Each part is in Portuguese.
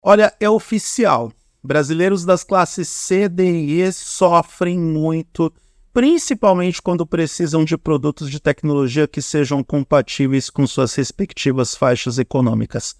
Olha, é oficial. Brasileiros das classes C, D e E sofrem muito, principalmente quando precisam de produtos de tecnologia que sejam compatíveis com suas respectivas faixas econômicas.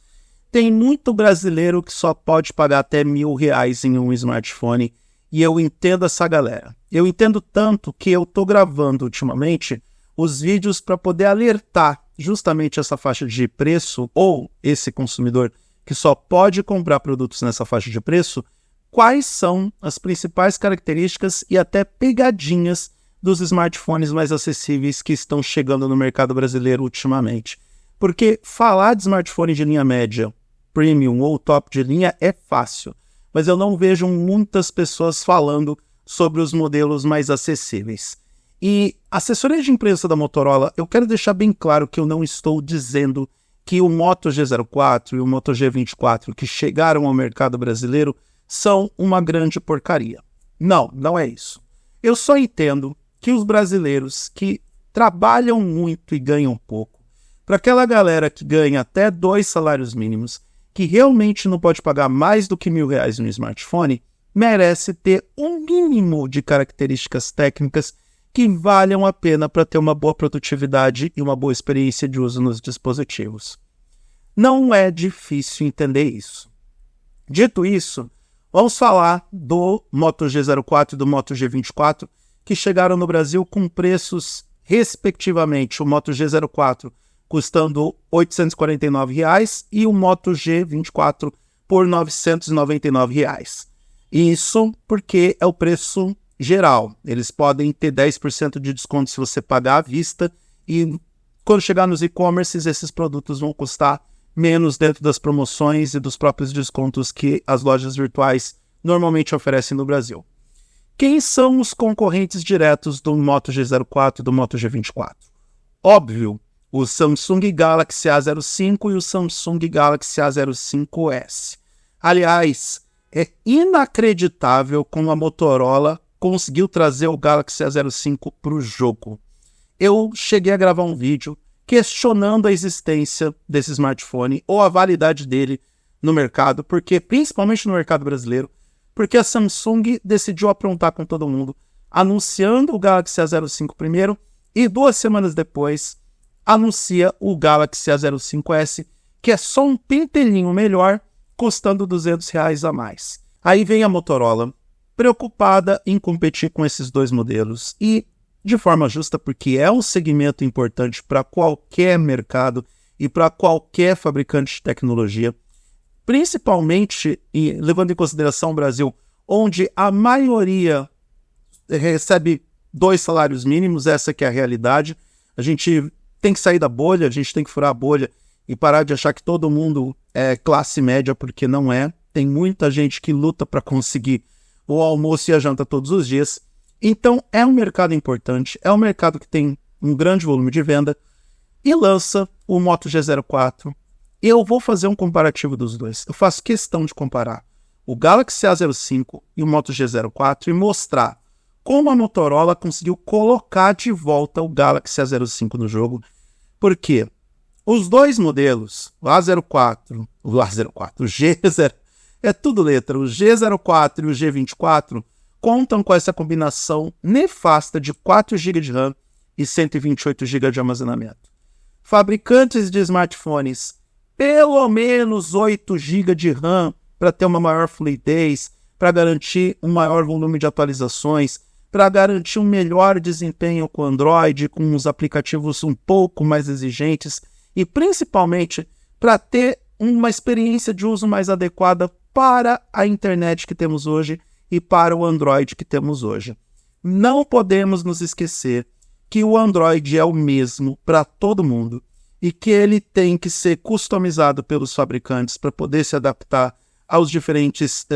Tem muito brasileiro que só pode pagar até R$1.000 em um smartphone, e eu entendo essa galera. Eu entendo tanto que eu estou gravando ultimamente os vídeos para poder alertar justamente essa faixa de preço, ou esse consumidor que só pode comprar produtos nessa faixa de preço, quais são as principais características e até pegadinhas dos smartphones mais acessíveis que estão chegando no mercado brasileiro ultimamente. Porque falar de smartphone de linha média, premium ou top de linha é fácil, mas eu não vejo muitas pessoas falando sobre os modelos mais acessíveis. E a assessoria de imprensa da Motorola, eu quero deixar bem claro que eu não estou dizendo que o Moto G04 e o Moto G24 que chegaram ao mercado brasileiro são uma grande porcaria. Não, não é isso. Eu só entendo que os brasileiros que trabalham muito e ganham pouco, para aquela galera que ganha até 2 salários mínimos, que realmente não pode pagar mais do que R$1.000 no smartphone, merece ter um mínimo de características técnicas que valham a pena para ter uma boa produtividade e uma boa experiência de uso nos dispositivos. Não é difícil entender isso. Dito isso, vamos falar do Moto G04 e do Moto G24, que chegaram no Brasil com preços, respectivamente, o Moto G04 custando R$ 849 e o Moto G24 por R$ 999. Isso porque é o preço geral. Eles podem ter 10% de desconto se você pagar à vista, e quando chegar nos e-commerces, esses produtos vão custar menos dentro das promoções e dos próprios descontos que as lojas virtuais normalmente oferecem no Brasil. Quem são os concorrentes diretos do Moto G04 e do Moto G24? Óbvio, o Samsung Galaxy A05 e o Samsung Galaxy A05s. Aliás, é inacreditável como a Motorola conseguiu trazer o Galaxy A05 para o jogo. Eu cheguei a gravar um vídeo questionando a existência desse smartphone ou a validade dele no mercado, porque principalmente no mercado brasileiro, porque a Samsung decidiu aprontar com todo mundo, anunciando o Galaxy A05 primeiro e 2 semanas depois anuncia o Galaxy A05s, que é só um pentelinho melhor, custando R$200 a mais. Aí vem a Motorola, preocupada em competir com esses dois modelos e, de forma justa, porque é um segmento importante para qualquer mercado e para qualquer fabricante de tecnologia, principalmente levando em consideração o Brasil, onde a maioria recebe 2 salários mínimos, essa que é a realidade. A gente tem que sair da bolha, a gente tem que furar a bolha e parar de achar que todo mundo é classe média, porque não é. Tem muita gente que luta para conseguir o almoço e a janta todos os dias. Então é um mercado importante, é um mercado que tem um grande volume de venda e lança o Moto G04. Eu vou fazer um comparativo dos dois. Eu faço questão de comparar o Galaxy A05 e o Moto G04 e mostrar como a Motorola conseguiu colocar de volta o Galaxy A05 no jogo. Porque os dois modelos, o G04, o G0, é tudo letra, o G04 e o G24, contam com essa combinação nefasta de 4 GB de RAM e 128 GB de armazenamento. Fabricantes de smartphones, pelo menos 8 GB de RAM para ter uma maior fluidez, para garantir um maior volume de atualizações, para garantir um melhor desempenho com o Android, com os aplicativos um pouco mais exigentes e principalmente para ter uma experiência de uso mais adequada para a internet que temos hoje e para o Android que temos hoje. Não podemos nos esquecer que o Android é o mesmo para todo mundo e que ele tem que ser customizado pelos fabricantes para poder se adaptar às diferentes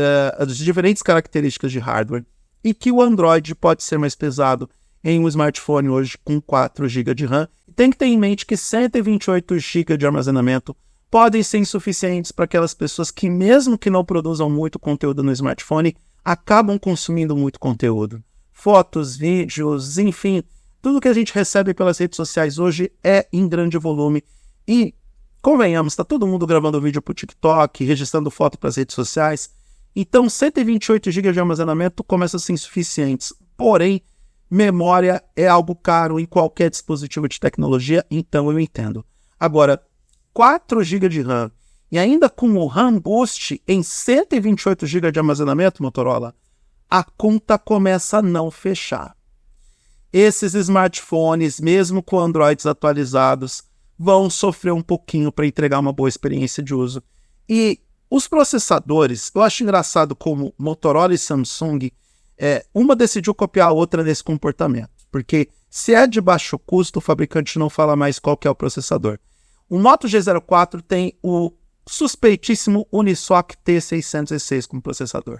características de hardware, e que o Android pode ser mais pesado em um smartphone hoje com 4 GB de RAM. Tem que ter em mente que 128 GB de armazenamento podem ser insuficientes para aquelas pessoas que, mesmo que não produzam muito conteúdo no smartphone, acabam consumindo muito conteúdo. Fotos, vídeos, enfim, tudo que a gente recebe pelas redes sociais hoje é em grande volume. E convenhamos, está todo mundo gravando vídeo para o TikTok, registrando foto para as redes sociais. Então, 128 GB de armazenamento começa a ser insuficientes. Porém, memória é algo caro em qualquer dispositivo de tecnologia, então eu entendo. Agora, 4 GB de RAM e ainda com o RAM Boost em 128 GB de armazenamento, Motorola, a conta começa a não fechar. Esses smartphones, mesmo com Androids atualizados, vão sofrer um pouquinho para entregar uma boa experiência de uso. E os processadores, eu acho engraçado como Motorola e Samsung, uma decidiu copiar a outra nesse comportamento, porque se é de baixo custo, o fabricante não fala mais qual que é o processador. O Moto G04 tem o suspeitíssimo Unisoc T606 como processador.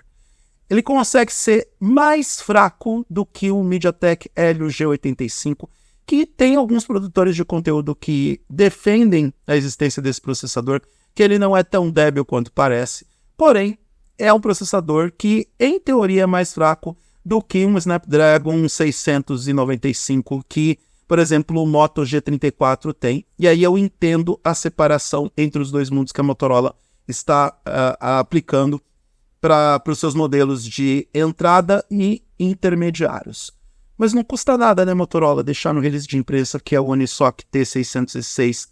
Ele consegue ser mais fraco do que o MediaTek Helio G85, que tem alguns produtores de conteúdo que defendem a existência desse processador, que ele não é tão débil quanto parece, porém, é um processador que, em teoria, é mais fraco do que um Snapdragon 695, que, por exemplo, o Moto G34 tem. E aí eu entendo a separação entre os dois mundos que a Motorola está aplicando para os seus modelos de entrada e intermediários. Mas não custa nada, né, Motorola, deixar no release de imprensa que é o Unisoc T606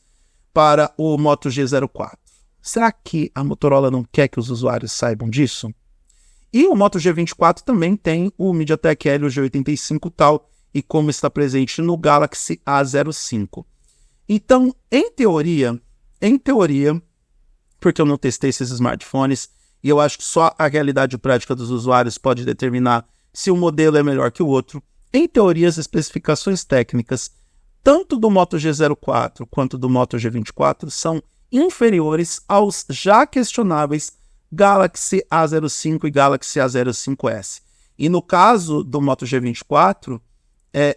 para o Moto G04. Será que a Motorola não quer que os usuários saibam disso? E o Moto G24 também tem o MediaTek Helio G85 tal, e como está presente no Galaxy A05. Então, em teoria, porque eu não testei esses smartphones, e eu acho que só a realidade prática dos usuários pode determinar se um modelo é melhor que o outro, em teoria, as especificações técnicas, tanto do Moto G04 quanto do Moto G24, são inferiores aos já questionáveis Galaxy A05 e Galaxy A05S. E no caso do Moto G24,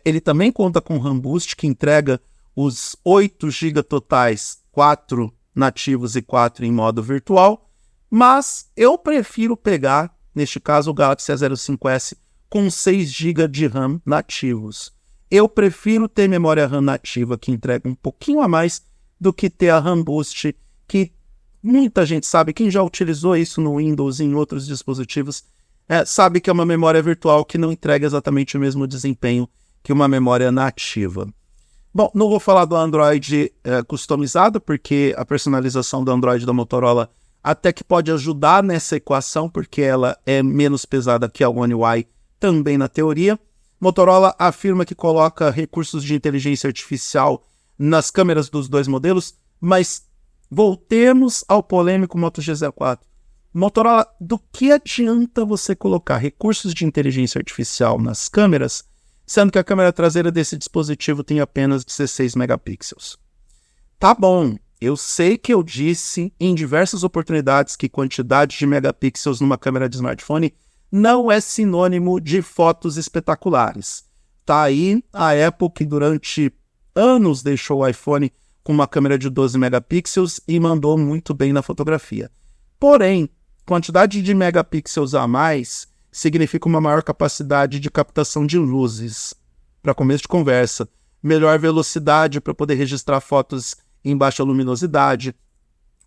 ele também conta com RAM Boost, que entrega os 8 GB totais, 4 nativos e 4 em modo virtual, mas eu prefiro pegar, neste caso, o Galaxy A05S com 6 GB de RAM nativos. Eu prefiro ter memória RAM nativa, que entrega um pouquinho a mais do que ter a RAM Boost, que muita gente sabe, quem já utilizou isso no Windows e em outros dispositivos, sabe que é uma memória virtual que não entrega exatamente o mesmo desempenho que uma memória nativa. Bom, não vou falar do Android customizado, porque a personalização do Android da Motorola até que pode ajudar nessa equação, porque ela é menos pesada que a One UI, também na teoria. Motorola afirma que coloca recursos de inteligência artificial nas câmeras dos dois modelos, mas voltemos ao polêmico Moto G04. Motorola, do que adianta você colocar recursos de inteligência artificial nas câmeras, sendo que a câmera traseira desse dispositivo tem apenas 16 megapixels? Tá bom, eu sei que eu disse em diversas oportunidades que quantidade de megapixels numa câmera de smartphone não é sinônimo de fotos espetaculares. Tá aí a Apple, que durante anos deixou o iPhone com uma câmera de 12 megapixels e mandou muito bem na fotografia. Porém, quantidade de megapixels a mais significa uma maior capacidade de captação de luzes. Para começo de conversa, melhor velocidade para poder registrar fotos em baixa luminosidade,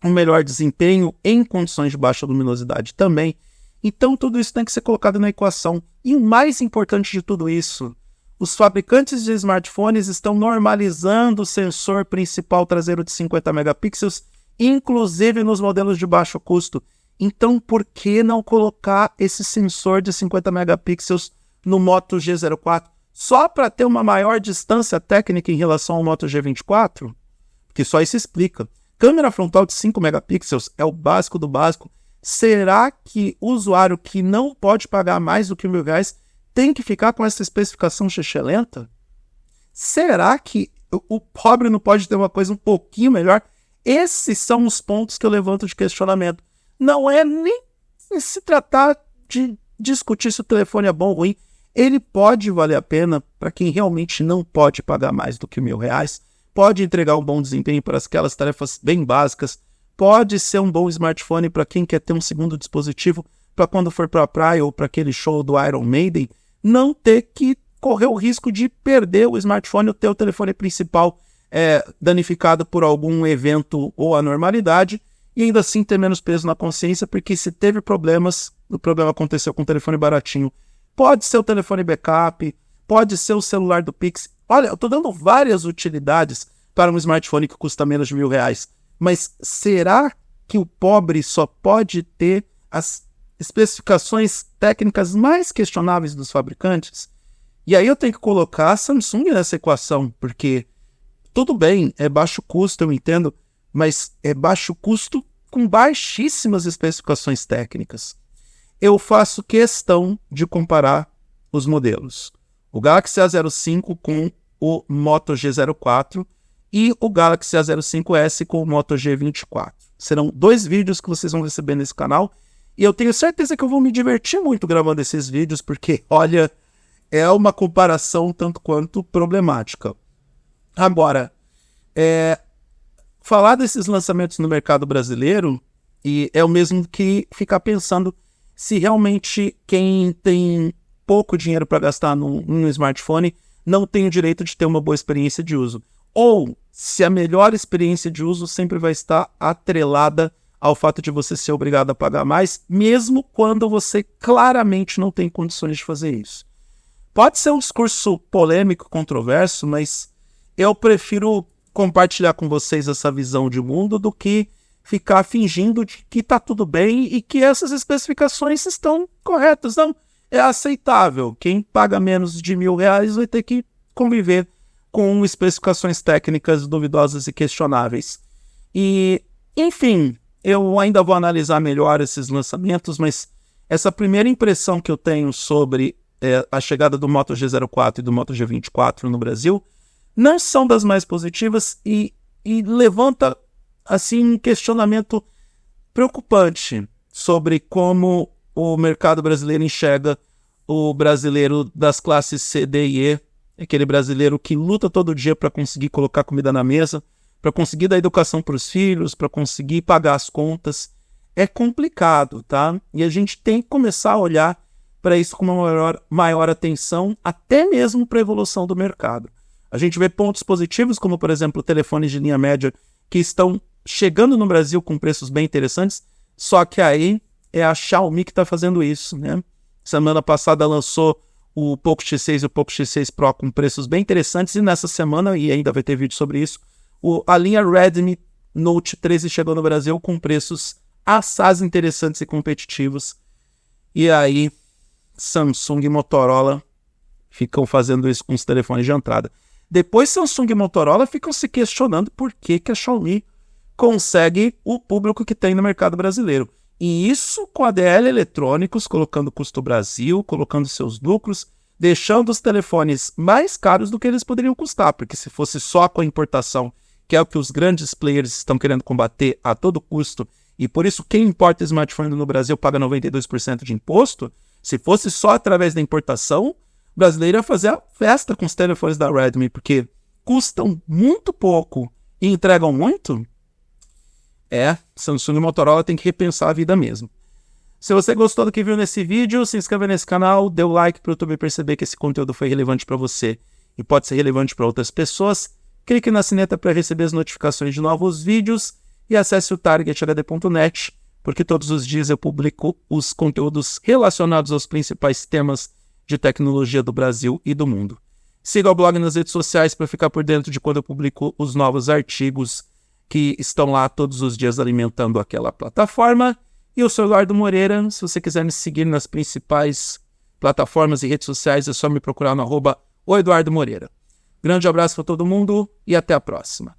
um melhor desempenho em condições de baixa luminosidade também. Então tudo isso tem que ser colocado na equação. E o mais importante de tudo isso, os fabricantes de smartphones estão normalizando o sensor principal traseiro de 50 megapixels, inclusive nos modelos de baixo custo. Então por que não colocar esse sensor de 50 megapixels no Moto G04? Só para ter uma maior distância técnica em relação ao Moto G24? Porque só isso explica. Câmera frontal de 5 megapixels é o básico do básico. Será que o usuário que não pode pagar mais do que R$1.000 tem que ficar com essa especificação xixelenta? Será que o pobre não pode ter uma coisa um pouquinho melhor? Esses são os pontos que eu levanto de questionamento. Não é nem se tratar de discutir se o telefone é bom ou ruim. Ele pode valer a pena para quem realmente não pode pagar mais do que R$1.000. Pode entregar um bom desempenho para aquelas tarefas bem básicas. Pode ser um bom smartphone para quem quer ter um segundo dispositivo para quando for para a praia ou para aquele show do Iron Maiden, não ter que correr o risco de perder o smartphone ou ter o telefone principal danificado por algum evento ou anormalidade, e ainda assim ter menos peso na consciência, porque se teve problemas, o problema aconteceu com um telefone baratinho. Pode ser o telefone backup, pode ser o celular do Pix. Olha, eu estou dando várias utilidades para um smartphone que custa menos de R$1.000, mas será que o pobre só pode ter as especificações técnicas mais questionáveis dos fabricantes? E aí eu tenho que colocar a Samsung nessa equação, porque tudo bem, é baixo custo, eu entendo, mas é baixo custo com baixíssimas especificações técnicas. Eu faço questão de comparar os modelos. O Galaxy A05 com o Moto G04 e o Galaxy A05S com o Moto G24. Serão 2 vídeos que vocês vão receber nesse canal, e eu tenho certeza que eu vou me divertir muito gravando esses vídeos, porque, olha, é uma comparação tanto quanto problemática. Agora, falar desses lançamentos no mercado brasileiro é o mesmo que ficar pensando se realmente quem tem pouco dinheiro para gastar num smartphone não tem o direito de ter uma boa experiência de uso. Ou se a melhor experiência de uso sempre vai estar atrelada ao fato de você ser obrigado a pagar mais, mesmo quando você claramente não tem condições de fazer isso. Pode ser um discurso polêmico, controverso, mas eu prefiro compartilhar com vocês essa visão de mundo do que ficar fingindo de que está tudo bem e que essas especificações estão corretas. Não, é aceitável. Quem paga menos de R$1.000 vai ter que conviver com especificações técnicas duvidosas e questionáveis. E, enfim, eu ainda vou analisar melhor esses lançamentos, mas essa primeira impressão que eu tenho sobre a chegada do Moto G04 e do Moto G24 no Brasil não são das mais positivas e levanta assim, um questionamento preocupante sobre como o mercado brasileiro enxerga o brasileiro das classes C, D e E, aquele brasileiro que luta todo dia para conseguir colocar comida na mesa, para conseguir dar educação para os filhos, para conseguir pagar as contas. É complicado, tá? E a gente tem que começar a olhar para isso com uma maior atenção, até mesmo para a evolução do mercado. A gente vê pontos positivos, como, por exemplo, telefones de linha média que estão chegando no Brasil com preços bem interessantes, só que aí é a Xiaomi que está fazendo isso, né? Semana passada lançou o Poco X6 e o Poco X6 Pro com preços bem interessantes, e nessa semana, e ainda vai ter vídeo sobre isso, a linha Redmi Note 13 chegou no Brasil com preços assaz interessantes e competitivos. E aí, Samsung e Motorola ficam fazendo isso com os telefones de entrada. Depois, Samsung e Motorola ficam se questionando por que a Xiaomi consegue o público que tem no mercado brasileiro. E isso com a ADL Eletrônicos, colocando custo Brasil, colocando seus lucros, deixando os telefones mais caros do que eles poderiam custar, porque se fosse só com a importação, que é o que os grandes players estão querendo combater a todo custo, e por isso quem importa smartphone no Brasil paga 92% de imposto, se fosse só através da importação, o brasileiro ia fazer a festa com os telefones da Redmi, porque custam muito pouco e entregam muito. Samsung e Motorola tem que repensar a vida mesmo. Se você gostou do que viu nesse vídeo, se inscreva nesse canal, dê o like para o YouTube perceber que esse conteúdo foi relevante para você e pode ser relevante para outras pessoas. Clique na sineta para receber as notificações de novos vídeos e acesse o targethd.net, porque todos os dias eu publico os conteúdos relacionados aos principais temas de tecnologia do Brasil e do mundo. Siga o blog nas redes sociais para ficar por dentro de quando eu publico os novos artigos que estão lá todos os dias alimentando aquela plataforma. E eu sou Eduardo Moreira. Se você quiser me seguir nas principais plataformas e redes sociais, é só me procurar no @Eduardo Moreira. Grande abraço para todo mundo e até a próxima.